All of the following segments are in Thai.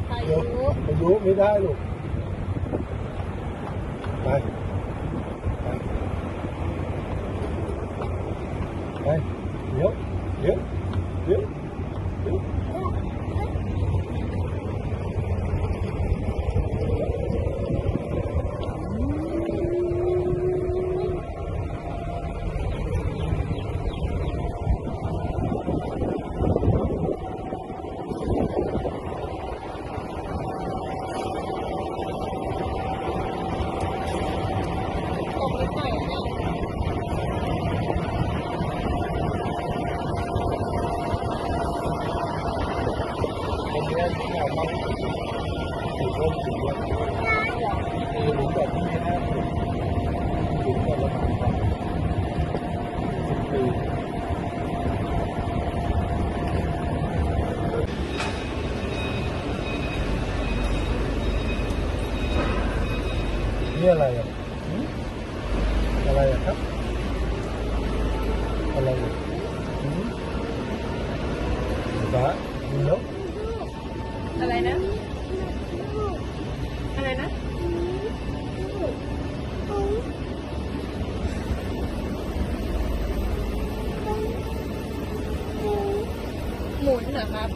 พายุไม่ได้ลูกไปเดี๋ยวนี่อะไรอ่ะอะไรอ่ะครับอะไรอ่ะบ้าเนาะอะไรนะอะไรนะหมุนเหรอครับ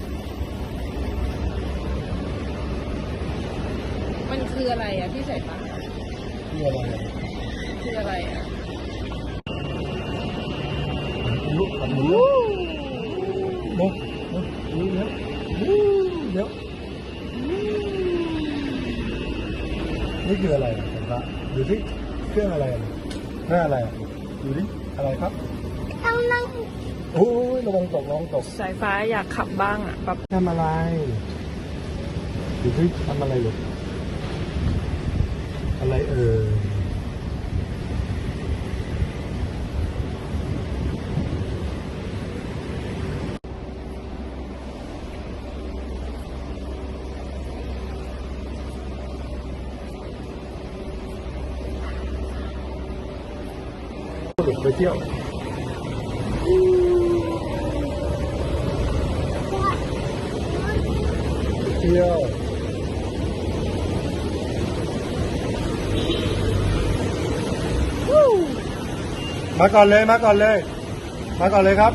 มันคืออะไรอ่ะพี่ใส่ปะคืออะไรอ่ะคืออะไรอ่ะลูกขับลูกเดี๋ยวนี่คืออะไรสัมภาระดูสิเครื่องอะไรหน้าอะไรดูดิอะไรครับนั่งโอ้ยระวังตกสายฟ้าอยากขับบ้างอ่ะแบบทำอะไรดูสิทำอะไรลูกอะไรไปเที่ยวมาก่อนเลยครับ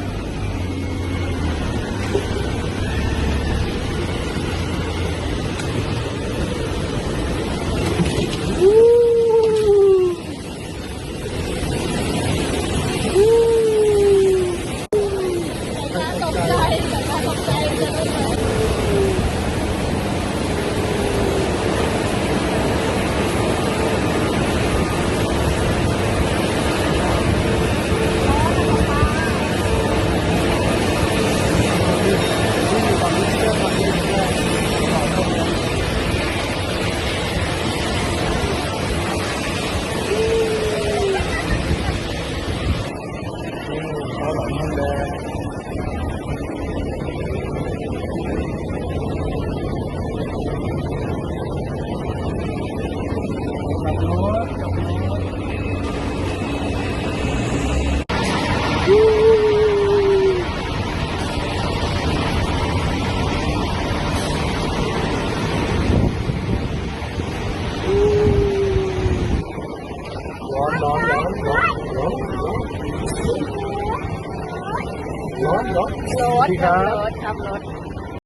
รถ